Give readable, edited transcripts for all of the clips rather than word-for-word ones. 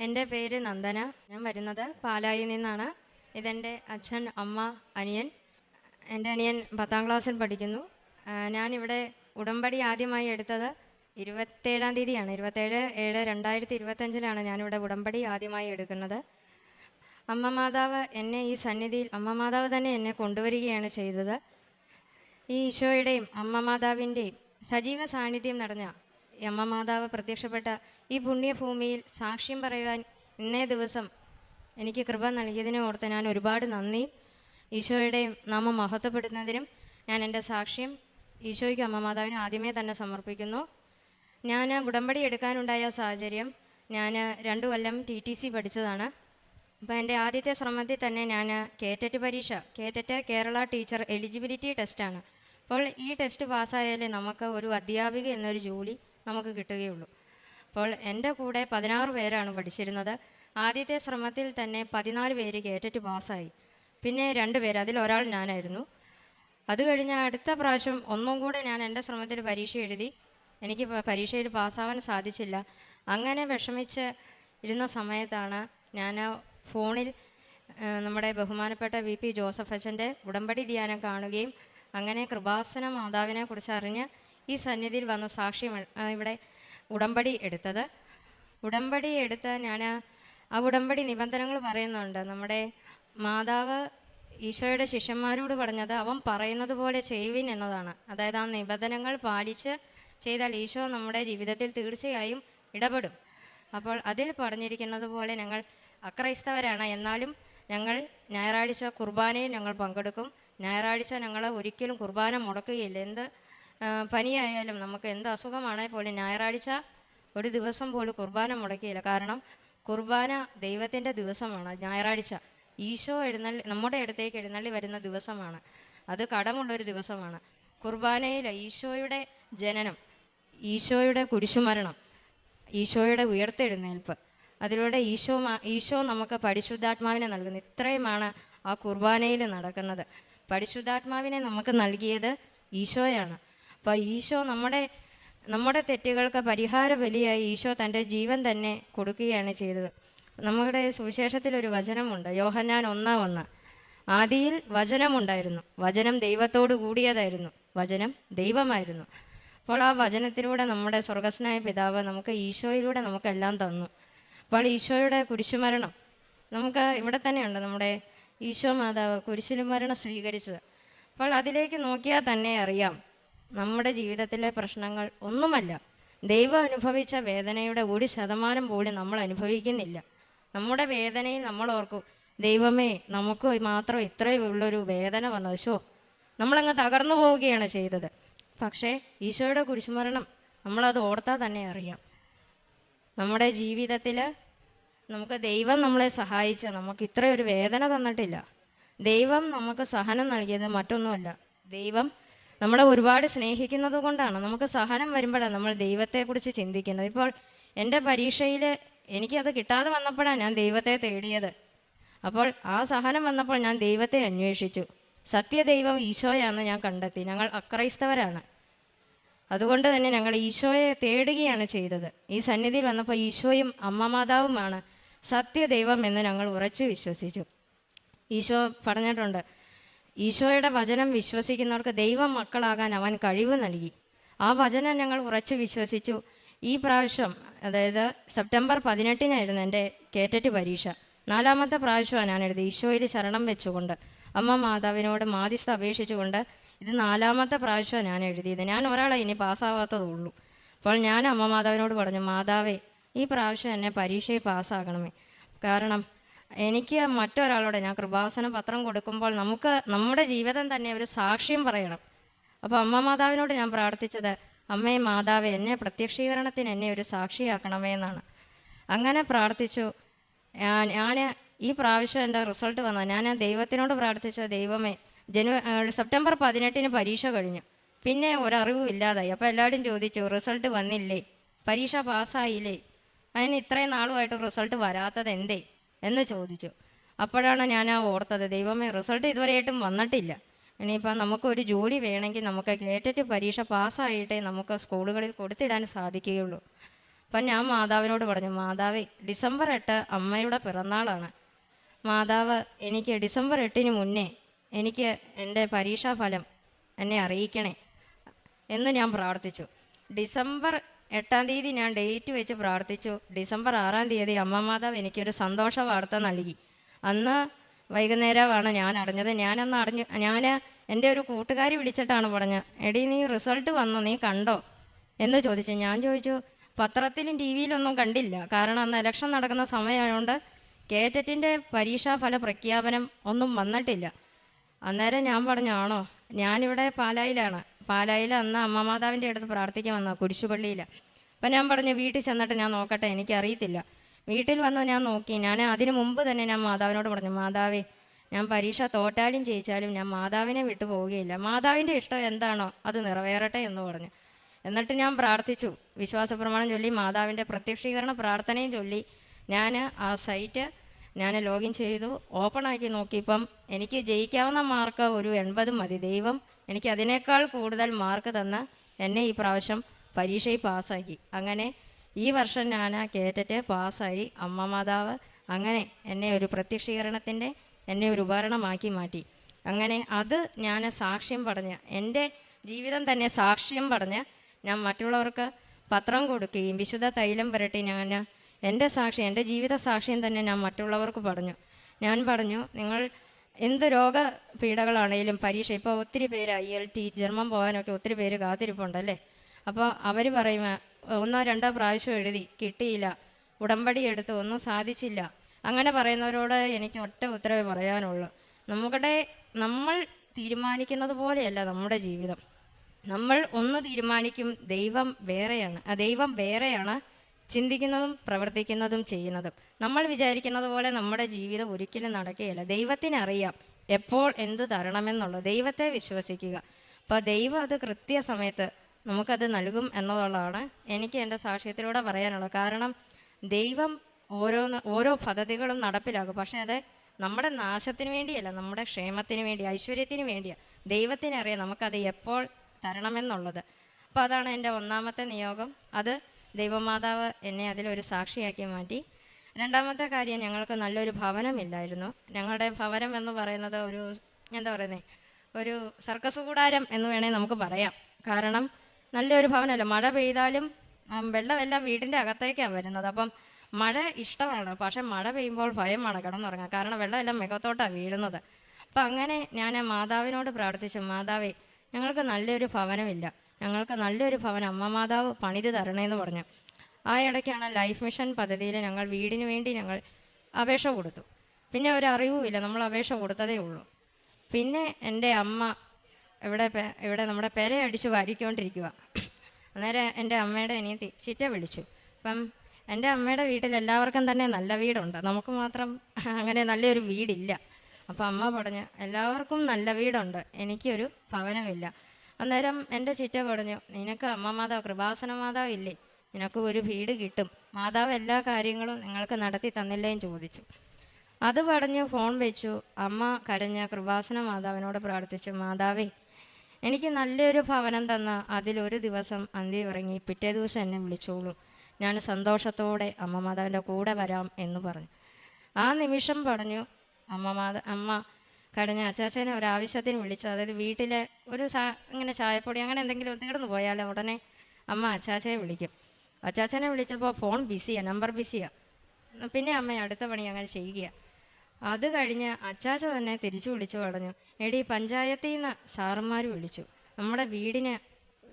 എൻ്റെ പേര് നന്ദന. ഞാൻ വരുന്നത് പാലായിൽ നിന്നാണ്. ഇതെൻ്റെ അച്ഛൻ, അമ്മ, അനിയൻ. എൻ്റെ അനിയൻ 10ാം ക്ലാസ്സിൽ പഠിക്കുന്നു. ഞാനിവിടെ ഉടമ്പടി ആദ്യമായി എടുത്തത് 27-ാം തീയതിയാണ്. 27/7/2025 ഞാനിവിടെ ഉടമ്പടി ആദ്യമായി എടുക്കുന്നത്. അമ്മ മാതാവ് എന്നെ ഈ സന്നിധിയിൽ അമ്മ മാതാവ് തന്നെ എന്നെ കൊണ്ടുവരികയാണ് ചെയ്തത്. ഈ ഈശോയുടെയും അമ്മ മാതാവിൻ്റെയും സജീവ സാന്നിധ്യം നിറഞ്ഞ ഈ അമ്മ മാതാവ് പ്രത്യക്ഷപ്പെട്ട ഈ പുണ്യഭൂമിയിൽ സാക്ഷ്യം പറയുവാൻ ഇന്നേ ദിവസം എനിക്ക് കൃപ നൽകിയതിനെ ഓർത്ത് ഞാൻ ഒരുപാട് നന്ദി. ഈശോയുടെയും നാമം മഹത്വപ്പെടുത്തുന്നതിനും ഞാൻ എൻ്റെ സാക്ഷ്യം ഈശോയ്ക്കും അമ്മ മാതാവിനും ആദ്യമേ തന്നെ സമർപ്പിക്കുന്നു. ഞാൻ ഉടമ്പടി എടുക്കാനുണ്ടായ സാഹചര്യം, ഞാൻ 2 കൊല്ലം TTC പഠിച്ചതാണ്. അപ്പോൾ എൻ്റെ ആദ്യത്തെ ശ്രമത്തിൽ തന്നെ ഞാൻ കേറ്ററ്റ് പരീക്ഷ, കേറ്ററ്റ് കേരള ടീച്ചർ എലിജിബിലിറ്റി ടെസ്റ്റാണ്. അപ്പോൾ ഈ ടെസ്റ്റ് പാസ്സായാലേ നമുക്ക് ഒരു അധ്യാപിക എന്നൊരു ജോലി നമുക്ക് കിട്ടുകയുള്ളൂ. അപ്പോൾ എൻ്റെ കൂടെ 16 പേരാണ് പഠിച്ചിരുന്നത്. ആദ്യത്തെ ശ്രമത്തിൽ തന്നെ 14 പേര് കേറ്ററ്റ് പാസ്സായി. പിന്നെ 2 പേര്, അതിലൊരാൾ ഞാനായിരുന്നു. അത് കഴിഞ്ഞ് അടുത്ത പ്രാവശ്യം ഒന്നും കൂടെ ഞാൻ എൻ്റെ ശ്രമത്തിൽ പരീക്ഷ എഴുതി. എനിക്ക് പരീക്ഷയിൽ പാസ്സാവാൻ സാധിച്ചില്ല. അങ്ങനെ വിഷമിച്ച് ഇരുന്ന സമയത്താണ് ഞാൻ ഫോണിൽ നമ്മുടെ ബഹുമാനപ്പെട്ട VP ജോസഫ് അച്ഛൻ്റെ ഉടമ്പടി ധ്യാനം കാണുകയും അങ്ങനെ കൃപാസന മാതാവിനെ കുറിച്ച് അറിഞ്ഞ് ഈ സന്നിധിയിൽ വന്ന സാക്ഷ്യം ഇവിടെ ഉടമ്പടി എടുത്തത്. ഉടമ്പടി എടുത്ത് ഞാൻ ആ ഉടമ്പടി നിബന്ധനകൾ പറയുന്നുണ്ട്. നമ്മുടെ മാതാവ് ഈശോയുടെ ശിഷ്യന്മാരോട് പറഞ്ഞത് അവൻ പറയുന്നത് പോലെ ചെയ്യുവിൻ എന്നതാണ്. അതായത് ആ നിബന്ധനകൾ പാലിച്ച് ചെയ്താൽ ഈശോ നമ്മുടെ ജീവിതത്തിൽ തീർച്ചയായും ഇടപെടും. അപ്പോൾ അതിൽ പറഞ്ഞിരിക്കുന്നത് പോലെ ഞങ്ങൾ അക്രൈസ്തവരാണ്, എന്നാലും ഞങ്ങൾ ഞായറാഴ്ച കുർബാനയിൽ ഞങ്ങൾ പങ്കെടുക്കും. ഞായറാഴ്ച ഞങ്ങൾ ഒരിക്കലും കുർബാന മുടക്കുകയില്ല. എന്ത് പനിയായാലും നമുക്ക് എന്ത് അസുഖമാണെങ്കിൽ പോലും ഞായറാഴ്ച ഒരു ദിവസം പോലും കുർബാന മുടക്കിയില്ല. കാരണം കുർബാന ദൈവത്തിൻ്റെ ദിവസമാണ്. ഞായറാഴ്ച ഈശോ നമ്മുടെ അടുത്തേക്ക് എഴുന്നള്ളി വരുന്ന ദിവസമാണ്. അത് കടമുള്ളൊരു ദിവസമാണ്. കുർബാനയിൽ ഈശോയുടെ ജനനം, ഈശോയുടെ കുരിശുമരണം, ഈശോയുടെ ഉയർത്തെഴുന്നേൽപ്പ്, അതിലൂടെ ഈശോ നമുക്ക് പരിശുദ്ധാത്മാവിനെ നൽകുന്നു. ഇത്രയുമാണ് ആ കുർബാനയിൽ നടക്കുന്നത്. പരിശുദ്ധാത്മാവിനെ നമുക്ക് നൽകിയത് ഈശോയാണ്. അപ്പോൾ ഈശോ നമ്മുടെ തെറ്റുകൾക്ക് പരിഹാര ബലിയായി ഈശോ തൻ്റെ ജീവൻ തന്നെ കൊടുക്കുകയാണ് ചെയ്തത്. നമ്മുടെ സുവിശേഷത്തിലൊരു വചനമുണ്ട്, യോഹന്നാൻ 1:1. ആദിയിൽ വചനമുണ്ടായിരുന്നു, വചനം ദൈവത്തോട് കൂടിയതായിരുന്നു, വചനം ദൈവമായിരുന്നു. അപ്പോൾ ആ വചനത്തിലൂടെ നമ്മുടെ സ്വർഗസ്വനായ പിതാവ് നമുക്ക് ഈശോയിലൂടെ നമുക്കെല്ലാം തന്നു. അപ്പോൾ ഈശോയുടെ കുരിശുമരണം നമുക്ക് ഇവിടെ തന്നെയുണ്ട്. നമ്മുടെ ഈശോ മാതാവ് കുരിശുമരണം സ്വീകരിച്ചത്. അപ്പോൾ അതിലേക്ക് നോക്കിയാൽ തന്നെ അറിയാം നമ്മുടെ ജീവിതത്തിലെ പ്രശ്നങ്ങൾ ഒന്നുമല്ല. ദൈവം അനുഭവിച്ച വേദനയുടെ 1% പോലും നമ്മൾ അനുഭവിക്കുന്നില്ല. നമ്മുടെ വേദനയിൽ നമ്മൾ ഓർക്കും, ദൈവമേ നമുക്ക് മാത്രം ഇത്രയും ഉള്ളൊരു വേദന വന്നത്, നമ്മളങ്ങ് തകർന്നു പോവുകയാണ് ചെയ്തത്. പക്ഷേ ഈശോയുടെ കുരിശുമരണം നമ്മളത് ഓർത്താൽ തന്നെ അറിയാം നമ്മുടെ ജീവിതത്തിൽ നമുക്ക് ദൈവം നമ്മളെ സഹായിച്ച് നമുക്ക് ഇത്രയൊരു വേദന തന്നിട്ടില്ല. ദൈവം നമുക്ക് സഹനം നൽകിയത് മറ്റൊന്നുമല്ല. ദൈവം നമ്മളെ ഒരുപാട് സ്നേഹിക്കുന്നത് കൊണ്ടാണ്. നമുക്ക് സഹനം വരുമ്പോഴാണ് നമ്മൾ ദൈവത്തെക്കുറിച്ച് ചിന്തിക്കുന്നത്. ഇപ്പോൾ എൻ്റെ പരീക്ഷയിൽ എനിക്കത് കിട്ടാതെ വന്നപ്പോഴാണ് ഞാൻ ദൈവത്തെ തേടിയത്. അപ്പോൾ ആ സഹനം വന്നപ്പോൾ ഞാൻ ദൈവത്തെ അന്വേഷിച്ചു. സത്യദൈവം ഈശോയാണെന്ന് ഞാൻ കണ്ടെത്തി. ഞങ്ങൾ അക്രൈസ്തവരാണ്, അതുകൊണ്ട് തന്നെ ഞങ്ങൾ ഈശോയെ തേടുകയാണ് ചെയ്തത്. ഈ സന്നിധിയിൽ വന്നപ്പോൾ ഈശോയും അമ്മ മാതാവുമാണ് സത്യദൈവം എന്ന് ഞങ്ങൾ ഉറച്ചു വിശ്വസിച്ചു. ഈശോ പറഞ്ഞിട്ടുണ്ട്, ഈശോയുടെ വചനം വിശ്വസിക്കുന്നവർക്ക് ദൈവം മക്കളാകാൻ അവൻ കഴിവ് നൽകി. ആ വചനം ഞങ്ങൾ ഉറച്ചു വിശ്വസിച്ചു. ഈ പ്രാവശ്യം, അതായത് സെപ്റ്റംബർ 18 എൻ്റെ കേറ്ററ്റ് പരീക്ഷ. 4ാമത്തെ പ്രാവശ്യമാണ് ഞാൻ എഴുതി. ഈശോയിൽ ശരണം വെച്ചുകൊണ്ട് അമ്മ മാതാവിനോട് മാധ്യസ്ഥ അപേക്ഷിച്ചുകൊണ്ട് ഇത് 4ാമത്തെ പ്രാവശ്യമാണ് ഞാൻ എഴുതിയത്. ഞാൻ ഒരാളെ ഇനി പാസ്സാവാത്തതുള്ളൂ. അപ്പോൾ ഞാൻ അമ്മ മാതാവിനോട് പറഞ്ഞു, മാതാവേ ഈ പ്രാവശ്യം എന്നെ പരീക്ഷയിൽ പാസ്സാകണമേ. കാരണം എനിക്ക് മറ്റൊരാളോട് ഞാൻ കൃപാസന പത്രം കൊടുക്കുമ്പോൾ നമുക്ക് നമ്മുടെ ജീവിതം തന്നെ ഒരു സാക്ഷ്യം പറയണം. അപ്പോൾ അമ്മ മാതാവിനോട് ഞാൻ പ്രാർത്ഥിച്ചത്, അമ്മേ മാതാവേ എന്നെ പ്രത്യക്ഷീകരണത്തിന് എന്നെ ഒരു സാക്ഷിയാക്കണമേ എന്നാണ്. അങ്ങനെ പ്രാർത്ഥിച്ചു. ഞാൻ ഈ പ്രാവശ്യം എൻ്റെ റിസൾട്ട് വന്നത് ഞാൻ ദൈവത്തിനോട് പ്രാർത്ഥിച്ച, ദൈവമേ സെപ്റ്റംബർ 18 പരീക്ഷ കഴിഞ്ഞു, പിന്നെ ഒരറിവും ഇല്ലാതായി. അപ്പോൾ എല്ലാവരും ചോദിച്ചു, റിസൾട്ട് വന്നില്ലേ, പരീക്ഷ പാസ്സായില്ലേ, അതിന് ഇത്രയും നാളുമായിട്ട് റിസൾട്ട് വരാത്തത് എന്തേ എന്ന് ചോദിച്ചു. അപ്പോഴാണ് ഞാൻ ഓർത്തത്, ദൈവമേ റിസൾട്ട് ഇതുവരെയായിട്ടും വന്നിട്ടില്ല. ഇനിയിപ്പോൾ നമുക്കൊരു ജോലി വേണമെങ്കിൽ നമുക്ക് കേറ്ററ്റ് പരീക്ഷ പാസ്സായിട്ടേ നമുക്ക് സ്കൂളുകളിൽ കൊടുത്തിടാൻ സാധിക്കുകയുള്ളൂ. അപ്പം ഞാൻ മാതാവിനോട് പറഞ്ഞു, മാതാവേ, ഡിസംബർ 8 അമ്മയുടെ പിറന്നാളാണ്. മാതാവ്, എനിക്ക് ഡിസംബർ 8 മുന്നേ എനിക്ക് എൻ്റെ പരീക്ഷാഫലം എന്നെ അറിയിക്കണേ എന്ന് ഞാൻ പ്രാർത്ഥിച്ചു. ഡിസംബർ 8 ഞാൻ ഡേറ്റ് വെച്ച് പ്രാർത്ഥിച്ചു. ഡിസംബർ 6 അമ്മ മാതാവ് എനിക്കൊരു സന്തോഷ വാർത്ത നൽകി. അന്ന് വൈകുന്നേരമാണ് ഞാൻ അറിഞ്ഞത്. ഞാൻ എൻ്റെ ഒരു കൂട്ടുകാരി വിളിച്ചിട്ടാണ് പറഞ്ഞത്, എടി നീ റിസൾട്ട് വന്നു, നീ കണ്ടോ എന്ന് ചോദിച്ചു. ഞാൻ ചോദിച്ചു, പത്രത്തിലും ടി വിയിലൊന്നും കണ്ടില്ല, കാരണം അന്ന് ഇലക്ഷൻ നടക്കുന്ന സമയമായതുകൊണ്ട് കേറ്ററ്റിൻ്റെ പരീക്ഷാഫല പ്രഖ്യാപനം ഒന്നും വന്നിട്ടില്ല. അന്നേരം ഞാൻ പറഞ്ഞു, ആണോ, ഞാനിവിടെ പാലായിൽ അന്ന് അമ്മ മാതാവിൻ്റെ അടുത്ത് പ്രാർത്ഥിക്കാൻ വന്ന കുരിശുപള്ളിയിൽ. അപ്പം ഞാൻ പറഞ്ഞു, വീട്ടിൽ ചെന്നിട്ട് ഞാൻ നോക്കട്ടെ, എനിക്കറിയത്തില്ല. വീട്ടിൽ വന്ന് ഞാൻ നോക്കി. ഞാൻ അതിനു മുമ്പ് തന്നെ ഞാൻ മാതാവിനോട് പറഞ്ഞു, മാതാവേ, ഞാൻ പരീക്ഷ തോറ്റാലും ജയിച്ചാലും ഞാൻ മാതാവിനെ വിട്ടു പോവുകയില്ല, മാതാവിൻ്റെ ഇഷ്ടം എന്താണോ അത് നിറവേറട്ടെ എന്ന് പറഞ്ഞു. എന്നിട്ട് ഞാൻ പ്രാർത്ഥിച്ചു, വിശ്വാസപ്രമാണം ചൊല്ലി, മാതാവിൻ്റെ പ്രത്യക്ഷീകരണ പ്രാർത്ഥനയും ചൊല്ലി. ഞാൻ ആ സൈറ്റ് ലോഗിൻ ചെയ്തു, ഓപ്പണാക്കി നോക്കിയപ്പം എനിക്ക് ജയിക്കാവുന്ന മാർക്ക് ഒരു 80 മതി. ദൈവം എനിക്ക് അതിനേക്കാൾ കൂടുതൽ മാർക്ക് തന്ന് എന്നെ ഈ പ്രാവശ്യം പരീക്ഷയിൽ പാസ്സാക്കി. അങ്ങനെ ഈ വർഷം ഞാൻ കേറ്ററ്റ് പാസ്സായി. അമ്മ മാതാവ് അങ്ങനെ എന്നെ ഒരു പ്രത്യക്ഷീകരണത്തിൻ്റെ എന്നെ ഒരു ഉപകരണമാക്കി മാറ്റി. അങ്ങനെ അത് ഞാൻ സാക്ഷ്യം പറഞ്ഞ്, എൻ്റെ ജീവിതം തന്നെ സാക്ഷ്യം പറഞ്ഞ് ഞാൻ മറ്റുള്ളവർക്ക് പത്രം കൊടുക്കുകയും വിശുദ്ധ തൈലം പുരട്ടി ഞാൻ എൻ്റെ ജീവിത സാക്ഷ്യം തന്നെ ഞാൻ മറ്റുള്ളവർക്ക് പറഞ്ഞു. ഞാൻ പറഞ്ഞു, നിങ്ങൾ എന്ത് രോഗപീഠകളാണേലും പരീക്ഷ, ഇപ്പോൾ ഒത്തിരി പേര് ILT ജർമ്മൻ പോകാനൊക്കെ ഒത്തിരി പേര് കാത്തിരിപ്പുണ്ടല്ലേ. അപ്പോൾ അവർ പറയും, 1-2 പ്രാവശ്യം എഴുതി കിട്ടിയില്ല, ഉടമ്പടി എടുത്ത് ഒന്നും സാധിച്ചില്ല. അങ്ങനെ പറയുന്നവരോട് എനിക്ക് ഒറ്റ ഉത്തരവേ പറയാനുള്ളൂ, നമ്മൾ തീരുമാനിക്കുന്നത് പോലെയല്ല നമ്മുടെ ജീവിതം. നമ്മൾ ഒന്ന് തീരുമാനിക്കും, ദൈവം വേറെയാണ് ചിന്തിക്കുന്നതും പ്രവർത്തിക്കുന്നതും ചെയ്യുന്നതും. നമ്മൾ വിചാരിക്കുന്നത് പോലെ നമ്മുടെ ജീവിതം ഒരിക്കലും നടക്കുകയില്ല. ദൈവത്തിനറിയാം എപ്പോൾ എന്ത് തരണമെന്നുള്ളത്. ദൈവത്തെ വിശ്വസിക്കുക. അപ്പോൾ ദൈവം അത് കൃത്യസമയത്ത് നമുക്കത് നൽകും എന്നുള്ളതാണ് എനിക്ക് എൻ്റെ സാക്ഷ്യത്തിലൂടെ പറയാനുള്ളത്. കാരണം ദൈവം ഓരോ പദ്ധതികളും നടപ്പിലാക്കും, പക്ഷേ അത് നമ്മുടെ നാശത്തിന് വേണ്ടിയല്ല, നമ്മുടെ ക്ഷേമത്തിന് വേണ്ടി, ഐശ്വര്യത്തിന് വേണ്ടിയാണ്. ദൈവത്തിനറിയാം നമുക്കത് എപ്പോൾ തരണമെന്നുള്ളത്. അപ്പോൾ അതാണ് എൻ്റെ ഒന്നാമത്തെ നിയോഗം. അത് ദൈവമാതാവ് എന്നെ അതിലൊരു സാക്ഷിയാക്കി മാറ്റി. രണ്ടാമത്തെ കാര്യം, ഞങ്ങൾക്ക് നല്ലൊരു ഭവനമില്ലായിരുന്നു. ഞങ്ങളുടെ ഭവനം എന്ന് പറയുന്നത് ഒരു സർക്കസ് കൂടാരം എന്ന് വേണേൽ നമുക്ക് പറയാം. കാരണം നല്ലൊരു ഭവനമല്ല, മഴ പെയ്താലും വെള്ളമെല്ലാം വീടിൻ്റെ അകത്തേക്കാണ് വരുന്നത്. അപ്പം മഴ ഇഷ്ടമാണ്, പക്ഷെ മഴ പെയ്യുമ്പോൾ ഭയമാണ് കിടന്നുറങ്ങാൻ, കാരണം വെള്ളമെല്ലാം മുഖത്തോട്ടാണ് വീഴുന്നത്. അപ്പം അങ്ങനെ ഞാൻ മാതാവിനോട് പ്രാർത്ഥിച്ചു, മാതാവേ, ഞങ്ങൾക്ക് നല്ലൊരു ഭവനമില്ല, ഞങ്ങൾക്ക് നല്ലൊരു ഭവനം അമ്മ മാതാവ് പണിത് തരണേന്ന് പറഞ്ഞു. ആ ഇടയ്ക്കാണ് ലൈഫ് മിഷൻ പദ്ധതിയിൽ ഞങ്ങൾ വീടിന് വേണ്ടി ഞങ്ങൾ അപേക്ഷ കൊടുത്തു. പിന്നെ ഒരു അറിവുമില്ല, നമ്മൾ അപേക്ഷ കൊടുത്തതേ ഉള്ളൂ. പിന്നെ എൻ്റെ അമ്മ ഇവിടെ നമ്മുടെ പെര അടിച്ച് വാരിക്കൊണ്ടിരിക്കുക. അന്നേരം എൻ്റെ അമ്മയുടെ അനിയത്തി ചിറ്റ വിളിച്ചു. അപ്പം എൻ്റെ അമ്മയുടെ വീട്ടിൽ എല്ലാവർക്കും തന്നെ നല്ല വീടുണ്ട്, നമുക്ക് മാത്രം അങ്ങനെ നല്ലൊരു വീടില്ല. അപ്പം അമ്മ പറഞ്ഞു, എല്ലാവർക്കും നല്ല വീടുണ്ട്, എനിക്കൊരു ഭവനമില്ല. അന്നേരം എൻ്റെ ചിറ്റ പറഞ്ഞു, നിനക്ക് അമ്മ മാതാവ് കൃപാസന മാതാവ് ഇല്ലേ, നിനക്ക് ഒരു വീട് കിട്ടും, മാതാവ് എല്ലാ കാര്യങ്ങളും നിങ്ങൾക്ക് നടത്തി തന്നില്ലേന്ന് ചോദിച്ചു. അത് പറഞ്ഞ് ഫോൺ വെച്ചു. അമ്മ കരഞ്ഞ കൃപാസന മാതാവിനോട് പ്രാർത്ഥിച്ചു, മാതാവേ, എനിക്ക് നല്ലൊരു ഭവനം തന്ന അതിലൊരു ദിവസം അന്തി ഉറങ്ങി പിറ്റേ ദിവസം എന്നെ വിളിച്ചോളൂ, ഞാൻ സന്തോഷത്തോടെ അമ്മ മാതാവിൻ്റെ കൂടെ വരാം എന്ന് പറഞ്ഞു. ആ നിമിഷം പറഞ്ഞു അമ്മ കടഞ്ഞ അച്ചാച്ചനെ ഒരാവശ്യത്തിന് വിളിച്ചത്. അതായത് വീട്ടിലെ ഇങ്ങനെ ചായപ്പൊടി അങ്ങനെ എന്തെങ്കിലും തീർന്നു പോയാൽ ഉടനെ അമ്മ അച്ചാച്ചയെ വിളിക്കും. അച്ചാച്ചനെ വിളിച്ചപ്പോൾ ഫോൺ ബിസിയാണ്, നമ്പർ ബിസിയാണ്. പിന്നെ അമ്മ അടുത്ത പണി അങ്ങനെ ചെയ്യുക. അത് കഴിഞ്ഞ് അച്ചാച്ച തന്നെ തിരിച്ചു വിളിച്ചു പറഞ്ഞു, എടി, പഞ്ചായത്തിൽ നിന്ന് സാറന്മാർ വിളിച്ചു, നമ്മുടെ വീടിന്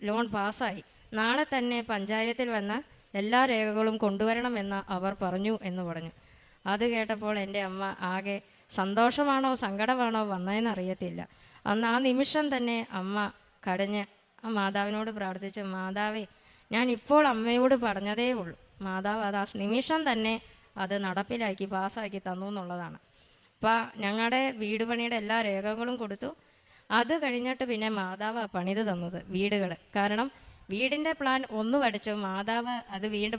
ലോൺ പാസ്സായി, നാളെ തന്നെ പഞ്ചായത്തിൽ വന്ന് എല്ലാ രേഖകളും കൊണ്ടുവരണമെന്ന് അവർ പറഞ്ഞു എന്ന് പറഞ്ഞു. അത് കേട്ടപ്പോൾ എൻ്റെ അമ്മ ആകെ സന്തോഷമാണോ സങ്കടമാണോ വന്നതെന്നറിയത്തില്ല. അന്ന് ആ നിമിഷം തന്നെ അമ്മ കരഞ്ഞ് മാതാവിനോട് പ്രാർത്ഥിച്ചു, മാതാവേ, ഞാൻ ഇപ്പോൾ അമ്മയോട് പറഞ്ഞതേ ഉള്ളൂ, മാതാവ് അത് ആ നിമിഷം തന്നെ അത് നടപ്പിലാക്കി പാസ്സാക്കി തന്നു എന്നുള്ളതാണ്. അപ്പോൾ ഞങ്ങളുടെ വീട് പണിയുടെ എല്ലാ രേഖകളും കൊടുത്തു. അത് കഴിഞ്ഞിട്ട് പിന്നെ മാതാവ് പണിത് തന്നത് വീടുകൾ. കാരണം വീടിൻ്റെ പ്ലാൻ ഒന്ന് പഠിച്ചു,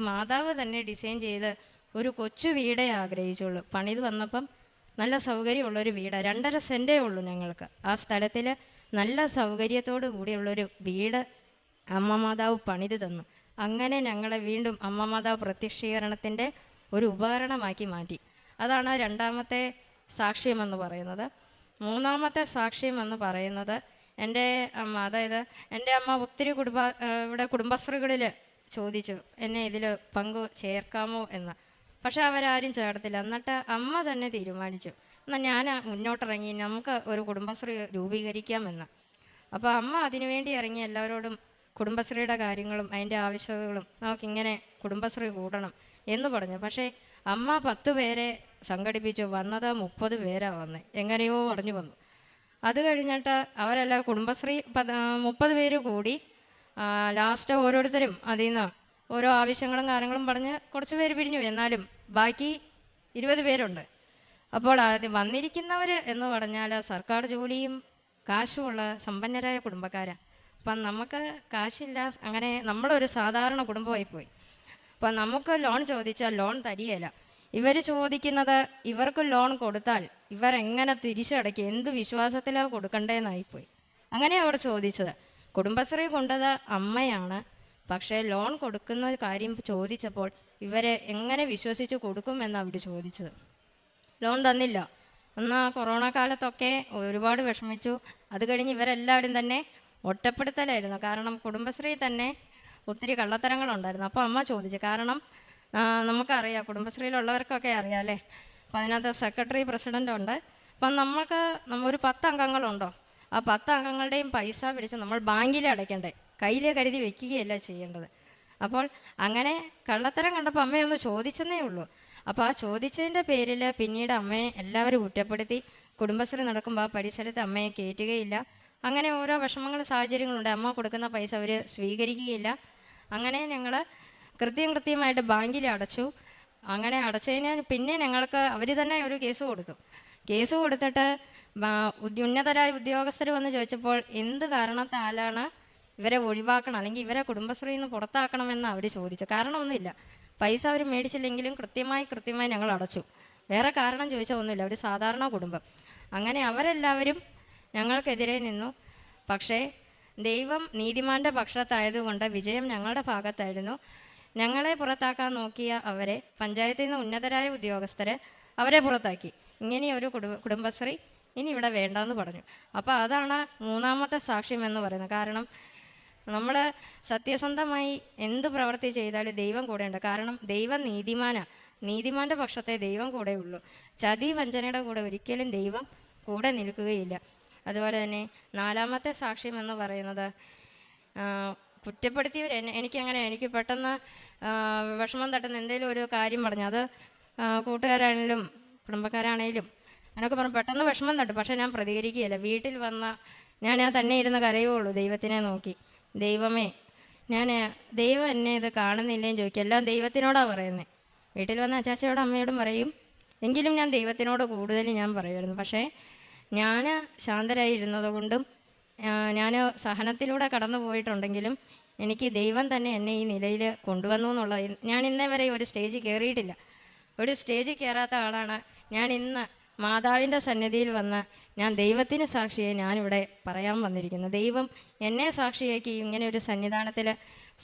മാതാവ് തന്നെ ഡിസൈൻ ചെയ്ത് ഒരു കൊച്ചു വീടേ ആഗ്രഹിച്ചുള്ളൂ. പണിത് വന്നപ്പം നല്ല സൗകര്യമുള്ളൊരു വീടാണ്, 2.5 സെൻറ്റേ ഉള്ളൂ ഞങ്ങൾക്ക്. ആ സ്ഥലത്തിൽ നല്ല സൗകര്യത്തോടു കൂടിയുള്ളൊരു വീട് അമ്മ മാതാവ് പണിത് തന്നു. അങ്ങനെ ഞങ്ങളെ വീണ്ടും അമ്മ മാതാവ് പ്രത്യക്ഷീകരണത്തിൻ്റെ ഒരു ഉപകരണമാക്കി മാറ്റി. അതാണ് രണ്ടാമത്തെ സാക്ഷ്യമെന്ന് പറയുന്നത്. മൂന്നാമത്തെ സാക്ഷ്യമെന്ന് പറയുന്നത് എൻ്റെ അമ്മ, അതായത് എൻ്റെ അമ്മ ഒത്തിരി ഇവിടെ കുടുംബശ്രീകളിൽ ചോദിച്ചു എന്നെ ഇതിൽ പങ്കു ചേർക്കാമോ എന്ന്. പക്ഷെ അവരാരും ചേർത്തില്ല. എന്നിട്ട് അമ്മ തന്നെ തീരുമാനിച്ചു, എന്നാൽ ഞാൻ മുന്നോട്ടിറങ്ങി നമുക്ക് ഒരു കുടുംബശ്രീ രൂപീകരിക്കാമെന്ന്. അപ്പോൾ അമ്മ അതിനുവേണ്ടി ഇറങ്ങി എല്ലാവരോടും കുടുംബശ്രീയുടെ കാര്യങ്ങളും അതിൻ്റെ ആവശ്യകതകളും നമുക്കിങ്ങനെ കുടുംബശ്രീ കൂടണം എന്ന് പറഞ്ഞു. പക്ഷേ അമ്മ 10 പേരെ സംഘടിപ്പിച്ചു. വന്നത് 30 പേരാണ് വന്നത്. എങ്ങനെയോ പറഞ്ഞു വന്നു. അത് കഴിഞ്ഞിട്ട് അവരെല്ലാം കുടുംബശ്രീ 30 പേര് കൂടി ലാസ്റ്റ് ഓരോരുത്തരും അതിൽ നിന്ന് ഓരോ ആവശ്യങ്ങളും കാര്യങ്ങളും പറഞ്ഞ് കുറച്ച് പേര് പിരിഞ്ഞു. എന്നാലും ബാക്കി 20 പേരുണ്ട്. അപ്പോൾ അത് വന്നിരിക്കുന്നവർ എന്ന് പറഞ്ഞാൽ സർക്കാർ ജോലിയും കാശുമുള്ള സമ്പന്നരായ കുടുംബക്കാരാണ്. അപ്പം നമുക്ക് കാശില്ല, അങ്ങനെ നമ്മളൊരു സാധാരണ കുടുംബമായിപ്പോയി. അപ്പം നമുക്ക് ലോൺ ചോദിച്ചാൽ ലോൺ തരികയില്ല. ഇവർ ചോദിക്കുന്നത് ഇവർക്ക് ലോൺ കൊടുത്താൽ ഇവരെങ്ങനെ തിരിച്ചടയ്ക്കും, എന്ത് വിശ്വാസത്തിലാണ് കൊടുക്കണ്ടേന്നായിപ്പോയി. അങ്ങനെയാണ് അവർ ചോദിച്ചത്. കുടുംബശ്രീ കൊണ്ടത് അമ്മയാണ്. പക്ഷേ ലോൺ കൊടുക്കുന്ന കാര്യം ചോദിച്ചപ്പോൾ ഇവരെ എങ്ങനെ വിശ്വസിച്ച് കൊടുക്കുമെന്നാണ് അവർ ചോദിച്ചത്. ലോൺ തന്നില്ല. എന്നാൽ കൊറോണ കാലത്തൊക്കെ ഒരുപാട് വിഷമിച്ചു. അത് കഴിഞ്ഞ് ഇവരെല്ലാവരും തന്നെ ഒറ്റപ്പെടുത്തലായിരുന്നു. കാരണം കുടുംബശ്രീ തന്നെ ഒത്തിരി കള്ളത്തരങ്ങളുണ്ടായിരുന്നു. അപ്പോൾ അമ്മ ചോദിച്ചു, കാരണം നമുക്കറിയാം, കുടുംബശ്രീയിലുള്ളവർക്കൊക്കെ അറിയാം അല്ലേ. അപ്പം അതിനകത്ത് സെക്രട്ടറി പ്രസിഡൻ്റുണ്ട്. അപ്പം ഒരു 10 അംഗങ്ങളുണ്ടോ, ആ 10 അംഗങ്ങളുടെയും പൈസ പിടിച്ച് നമ്മൾ ബാങ്കിൽ അടയ്ക്കണ്ടേ, കയ്യിൽ കരുതി വെക്കുകയല്ല ചെയ്യേണ്ടത്. അപ്പോൾ അങ്ങനെ കള്ളത്തരം കണ്ടപ്പോൾ അമ്മയൊന്ന് ചോദിച്ചെന്നേ ഉള്ളൂ. അപ്പോൾ ആ ചോദിച്ചതിൻ്റെ പേരിൽ പിന്നീട് അമ്മയെ എല്ലാവരും കുറ്റപ്പെടുത്തി. കുടുംബശ്രീ നടക്കുമ്പോൾ ആ പരിസരത്ത് അമ്മയെ കയറ്റുകയില്ല. അങ്ങനെ ഓരോ വിഷമങ്ങളും സാഹചര്യങ്ങളുണ്ട്. അമ്മ കൊടുക്കുന്ന പൈസ അവർ സ്വീകരിക്കുകയില്ല. അങ്ങനെ ഞങ്ങൾ കൃത്യമായിട്ട് ബാങ്കിൽ അടച്ചു. അങ്ങനെ അടച്ചതിന് പിന്നെ ഞങ്ങൾക്ക് അവർ തന്നെ ഒരു കേസ് കൊടുത്തു. കേസ് കൊടുത്തിട്ട് ഉന്നതരായ ഉദ്യോഗസ്ഥർ വന്ന് ചോദിച്ചപ്പോൾ എന്ത് കാരണത്താലാണ് ഇവരെ ഒഴിവാക്കണം അല്ലെങ്കിൽ ഇവരെ കുടുംബശ്രീയിൽ നിന്ന് പുറത്താക്കണമെന്ന് അവർ ചോദിച്ചു. കാരണമൊന്നുമില്ല. പൈസ അവർ മേടിച്ചില്ലെങ്കിലും കൃത്യമായി ഞങ്ങൾ അടച്ചു. വേറെ കാരണം ചോദിച്ചാൽ ഒന്നുമില്ല. ഒരു സാധാരണ കുടുംബം. അങ്ങനെ അവരെല്ലാവരും ഞങ്ങൾക്കെതിരെ നിന്നു. പക്ഷേ ദൈവം നീതിമാൻ്റെ പക്ഷത്തായതുകൊണ്ട് വിജയം ഞങ്ങളുടെ ഭാഗത്തായിരുന്നു. ഞങ്ങളെ പുറത്താക്കാൻ നോക്കിയ അവരെ പഞ്ചായത്തിൽ നിന്ന് ഉന്നതരായ ഉദ്യോഗസ്ഥരെ അവരെ പുറത്താക്കി. ഇങ്ങനെയൊരു കുടുംബശ്രീ ഇനി ഇവിടെ വേണ്ടെന്ന് പറഞ്ഞു. അപ്പോൾ അതാണ് മൂന്നാമത്തെ സാക്ഷ്യം എന്ന് പറയുന്നത്. കാരണം നമ്മൾ സത്യസന്ധമായി എന്ത് പ്രവൃത്തി ചെയ്താലും ദൈവം കൂടെയുണ്ട്. കാരണം ദൈവം നീതിമാനാണ്. നീതിമാൻ്റെ പക്ഷത്തെ ദൈവം കൂടെ ഉള്ളൂ. ചതി വഞ്ചനയുടെ കൂടെ ഒരിക്കലും ദൈവം കൂടെ നിൽക്കുകയില്ല. അതുപോലെ തന്നെ നാലാമത്തെ സാക്ഷ്യം എന്ന് പറയുന്നത് കുറ്റപ്പെടുത്തിയവർ എനിക്ക് പെട്ടെന്ന് വിഷമം തട്ടുന്ന എന്തെങ്കിലും ഒരു കാര്യം പറഞ്ഞു, അത് കൂട്ടുകാരാണെങ്കിലും കുടുംബക്കാരാണെങ്കിലും എന്നൊക്കെ പറഞ്ഞു പെട്ടെന്ന് വിഷമം തട്ടും. പക്ഷേ ഞാൻ പ്രതികരിക്കുകയില്ല. വീട്ടിൽ വന്ന ഞാൻ തന്നെ ഇരുന്ന് കരയുള്ളൂ ദൈവത്തിനെ നോക്കി. ദൈവമേ, ദൈവം എന്നെ ഇത് കാണുന്നില്ലേന്ന് ചോദിക്കും. എല്ലാം ദൈവത്തിനോടാണ് പറയുന്നത്. വീട്ടിൽ വന്ന അച്ചാച്ചയോടും അമ്മയോടും പറയും. എങ്കിലും ഞാൻ ദൈവത്തിനോട് കൂടുതൽ ഞാൻ പറയുമായിരുന്നു. പക്ഷേ ഞാൻ ശാന്തരായിരുന്നത് കൊണ്ടും ഞാൻ സഹനത്തിലൂടെ കടന്നു പോയിട്ടുണ്ടെങ്കിലും എനിക്ക് ദൈവം തന്നെ എന്നെ ഈ നിലയിൽ കൊണ്ടുവന്നു എന്നുള്ളത്. ഞാൻ ഇന്നേ വരെ ഒരു സ്റ്റേജിൽ കയറിയിട്ടില്ല. ഒരു സ്റ്റേജിൽ കയറാത്ത ആളാണ് ഞാൻ. ഇന്ന് മാതാവിൻ്റെ സന്നിധിയിൽ വന്ന് ഞാൻ ദൈവത്തിന് സാക്ഷിയായി ഞാനിവിടെ പറയാൻ വന്നിരിക്കുന്നു. ദൈവം എന്നെ സാക്ഷിയാക്കി ഇങ്ങനെ ഒരു സന്നിധാനത്തിൽ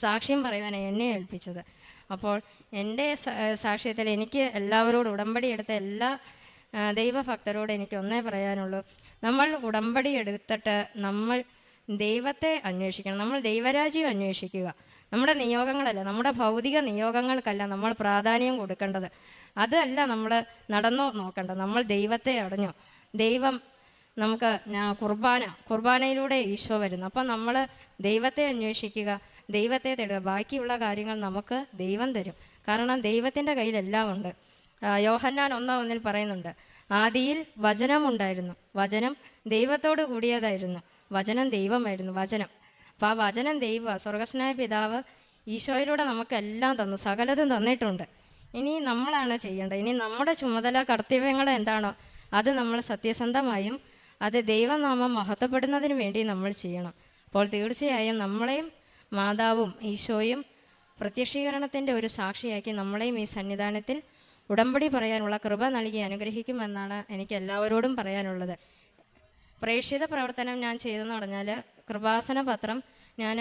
സാക്ഷ്യം പറയുവാനാണ് എന്നെ ഏൽപ്പിച്ചത്. അപ്പോൾ എൻ്റെ സാക്ഷ്യത്തിൽ എനിക്ക് എല്ലാവരോടും ഉടമ്പടി എടുത്ത എല്ലാ ദൈവഭക്തരോട് എനിക്ക് ഒന്നേ പറയാനുള്ളൂ. നമ്മൾ ഉടമ്പടി എടുത്തിട്ട് നമ്മൾ ദൈവത്തെ അന്വേഷിക്കണം. നമ്മൾ ദൈവരാജ്യം അന്വേഷിക്കുക. നമ്മുടെ നിയോഗങ്ങളല്ല, നമ്മുടെ ഭൗതിക നിയോഗങ്ങൾക്കല്ല നമ്മൾ പ്രാധാന്യം കൊടുക്കേണ്ടത്. അതല്ല നമ്മൾ നടന്നോ നോക്കേണ്ടത്. നമ്മൾ ദൈവത്തെ അടഞ്ഞോ. ദൈവം നമുക്ക് കുർബാനയിലൂടെ ഈശോ വരുന്നു. അപ്പം നമ്മൾ ദൈവത്തെ അന്വേഷിക്കുക, ദൈവത്തെ തേടുക. ബാക്കിയുള്ള കാര്യങ്ങൾ നമുക്ക് ദൈവം തരും. കാരണം ദൈവത്തിൻ്റെ കയ്യിലെല്ലാം ഉണ്ട്. യോഹന്നാൻ 1:1 പറയുന്നുണ്ട്, ആദിയിൽ വചനമുണ്ടായിരുന്നു, വചനം ദൈവത്തോട് കൂടിയതായിരുന്നു, വചനം ദൈവമായിരുന്നു. വചനം. അപ്പോൾ ആ വചനം ദൈവ സ്വർഗസ്വനായ പിതാവ് ഈശോയിലൂടെ നമുക്കെല്ലാം തന്നു, സകലതും തന്നിട്ടുണ്ട്. ഇനി നമ്മളാണ് ചെയ്യേണ്ടത്. ഇനി നമ്മുടെ ചുമതല കർത്തവ്യങ്ങൾ എന്താണോ അത് നമ്മൾ സത്യസന്ധമായും അത് ദൈവനാമം മഹത്വപ്പെടുന്നതിന് വേണ്ടി നമ്മൾ ചെയ്യണം. അപ്പോൾ തീർച്ചയായും നമ്മളെയും മാതാവും ഈശോയും പ്രത്യക്ഷീകരണത്തിൻ്റെ ഒരു സാക്ഷിയാക്കി നമ്മളെയും ഈ സന്നിധാനത്തിൽ ഉടമ്പടി പറയാനുള്ള കൃപ നൽകി അനുഗ്രഹിക്കുമെന്നാണ് എനിക്ക് എല്ലാവരോടും പറയാനുള്ളത്. പ്രേക്ഷിത പ്രവർത്തനം ഞാൻ ചെയ്തെന്ന് പറഞ്ഞാൽ കൃപാസന പത്രം ഞാൻ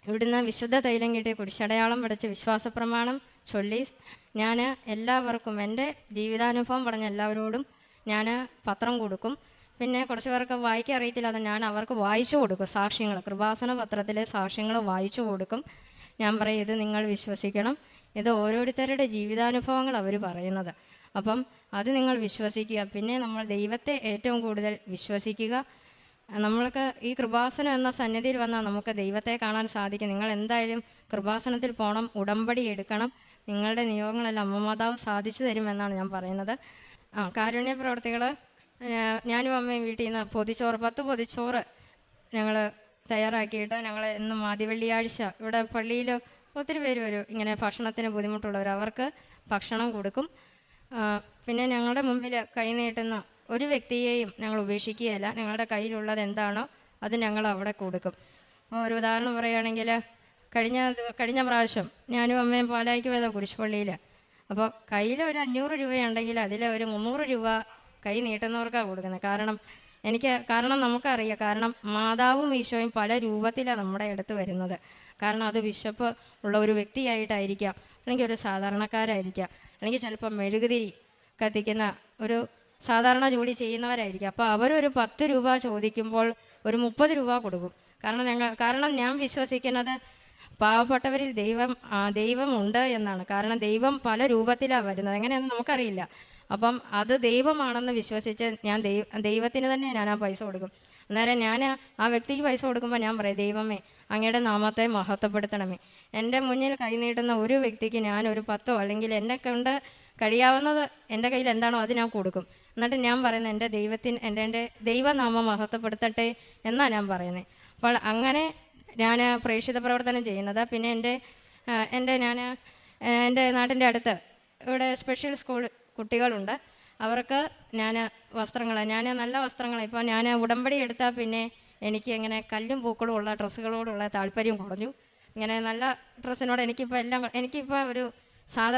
ഇവിടുന്ന് വിശുദ്ധ തൈലം കിട്ടി കുരിശടയാളം പഠിച്ച് വിശ്വാസപ്രമാണം ചൊല്ലി ഞാൻ എല്ലാവർക്കും എൻ്റെ ജീവിതാനുഭവം പറഞ്ഞ എല്ലാവരോടും ഞാൻ പത്രം കൊടുക്കും. പിന്നെ കുറച്ച് പേർക്ക് വായിക്കാൻ അറിയത്തില്ല, അത് ഞാൻ അവർക്ക് വായിച്ചു കൊടുക്കും. സാക്ഷ്യങ്ങൾ, കൃപാസന പത്രത്തിലെ സാക്ഷ്യങ്ങൾ വായിച്ചു കൊടുക്കും. ഞാൻ പറയും, ഇത് നിങ്ങൾ വിശ്വസിക്കണം, ഇത് ഓരോരുത്തരുടെ ജീവിതാനുഭവങ്ങൾ അവർ പറയുന്നത്, അപ്പം അത് നിങ്ങൾ വിശ്വസിക്കുക. പിന്നെ നമ്മൾ ദൈവത്തെ ഏറ്റവും കൂടുതൽ വിശ്വസിക്കുക. നമ്മൾക്ക് ഈ കൃപാസനം എന്ന സന്നിധിയിൽ വന്നാൽ നമുക്ക് ദൈവത്തെ കാണാൻ സാധിക്കും. നിങ്ങൾ എന്തായാലും കൃപാസനത്തിൽ പോകണം, ഉടമ്പടി എടുക്കണം. നിങ്ങളുടെ നിയോഗങ്ങളെല്ലാം അമ്മ മാതാവ് സാധിച്ചു തരുമെന്നാണ് ഞാൻ പറയുന്നത്. കാരുണ്യ പ്രവർത്തികൾ ഞാനും അമ്മയും വീട്ടിൽ നിന്ന് 10 പൊതിച്ചോറ് ഞങ്ങൾ തയ്യാറാക്കിയിട്ട് ഞങ്ങൾ എന്നും ആദ്യ വെള്ളിയാഴ്ച ഇവിടെ പള്ളിയിൽ ഒത്തിരി പേര് വരും, ഇങ്ങനെ ഭക്ഷണത്തിന് ബുദ്ധിമുട്ടുള്ളവർ, അവർക്ക് ഭക്ഷണം കൊടുക്കും. പിന്നെ ഞങ്ങളുടെ മുമ്പിൽ കൈ നീട്ടുന്ന ഒരു വ്യക്തിയെയും ഞങ്ങൾ ഉപേക്ഷിക്കുകയല്ല. ഞങ്ങളുടെ കയ്യിലുള്ളത് എന്താണോ അത് ഞങ്ങൾ അവിടെ കൊടുക്കും. അപ്പോൾ ഒരു ഉദാഹരണം പറയുകയാണെങ്കിൽ, കഴിഞ്ഞ പ്രാവശ്യം ഞാനും അമ്മയും പാലായിക്ക് പോയതാ കുരിശുപള്ളിയിൽ. അപ്പോൾ കയ്യിൽ ഒരു 500 രൂപയുണ്ടെങ്കിൽ അതിൽ ഒരു 300 രൂപ കൈ നീട്ടുന്നവർക്കാണ് കൊടുക്കുന്നത്. കാരണം നമുക്കറിയാം, കാരണം മാതാവും ഈശോയും പല രൂപത്തിലാണ് നമ്മുടെ അടുത്ത് വരുന്നത്. കാരണം അത് വിശപ്പ് ഉള്ള ഒരു വ്യക്തിയായിട്ടായിരിക്കാം, അല്ലെങ്കിൽ ഒരു സാധാരണക്കാരായിരിക്കാം, അല്ലെങ്കിൽ ചിലപ്പോൾ മെഴുകുതിരി കത്തിക്കുന്ന ഒരു സാധാരണ ജോലി ചെയ്യുന്നവരായിരിക്കും. അപ്പോൾ അവരൊരു 10 രൂപ ചോദിക്കുമ്പോൾ ഒരു 30 രൂപ കൊടുക്കും. കാരണം ഞാൻ വിശ്വസിക്കുന്നത് പാവപ്പെട്ടവരിൽ ദൈവമുണ്ട് എന്നാണ്. കാരണം ദൈവം പല രൂപത്തിലാണ് വരുന്നത്, എങ്ങനെയാണെന്ന് നമുക്കറിയില്ല. അപ്പം അത് ദൈവമാണെന്ന് വിശ്വസിച്ച് ഞാൻ ദൈവത്തിന് തന്നെ ഞാൻ ആ പൈസ കൊടുക്കും. അന്നേരം ഞാൻ ആ വ്യക്തിക്ക് പൈസ കൊടുക്കുമ്പോൾ ഞാൻ പറയും, ദൈവമേ അങ്ങയുടെ നാമത്തെ മഹത്വപ്പെടുത്തണമേ. എൻ്റെ മുന്നിൽ കൈ നീട്ടുന്ന ഒരു വ്യക്തിക്ക് ഞാൻ ഒരു 10 അല്ലെങ്കിൽ എന്നെ കൊണ്ട് കഴിയാവുന്നത് എൻ്റെ കയ്യിൽ എന്താണോ അത് ഞാൻ കൊടുക്കും. എന്നിട്ട് ഞാൻ പറയുന്നത്, എൻ്റെ ദൈവനാമം മഹത്വപ്പെടുത്തട്ടെ എന്നാണ് ഞാൻ പറയുന്നത്. അപ്പോൾ അങ്ങനെ ഞാൻ പ്രേക്ഷിത പ്രവർത്തനം ചെയ്യുന്നത്. പിന്നെ എൻ്റെ നാട്ടിൻ്റെ അടുത്ത് ഇവിടെ സ്പെഷ്യൽ സ്കൂൾ കുട്ടികളുണ്ട്. അവർക്ക് ഞാൻ നല്ല വസ്ത്രങ്ങൾ, ഇപ്പോൾ ഞാൻ ഉടമ്പടി എടുത്താൽ പിന്നെ എനിക്ക് ഇങ്ങനെ കല്ലും പൂക്കളും ഉള്ള ഡ്രസ്സുകളോടുള്ള താല്പര്യം കുറഞ്ഞു. ഇങ്ങനെ നല്ല ഡ്രസ്സിനോട് എനിക്കിപ്പോൾ ഒരു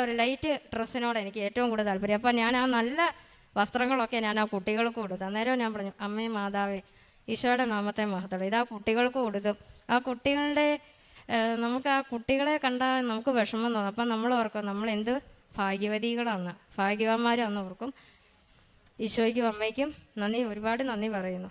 ഒരു ലൈറ്റ് ഡ്രസ്സിനോട് എനിക്ക് ഏറ്റവും കൂടുതൽ താല്പര്യം. അപ്പോൾ ഞാൻ ആ നല്ല വസ്ത്രങ്ങളൊക്കെ ഞാൻ ആ കുട്ടികൾക്ക് കൊടുത്തു. അന്നേരം ഞാൻ പറഞ്ഞു, അമ്മേ മാതാവേ ഈശോയുടെ നാമത്തെ മഹത്വം, ഇതാ കുട്ടികൾക്ക് കൊടുക്കും. ആ കുട്ടികളെ കണ്ടാൽ നമുക്ക് വിഷമം തോന്നും. അപ്പം നമ്മൾ ഓർക്കും, നമ്മൾ എന്ത് ഭാഗ്യവതികളാണ്, ഭാഗ്യവാന്മാരാണെന്ന് ഓർക്കും. ഈശോയ്ക്കും അമ്മയ്ക്കും ഒരുപാട് നന്ദി പറയുന്നു.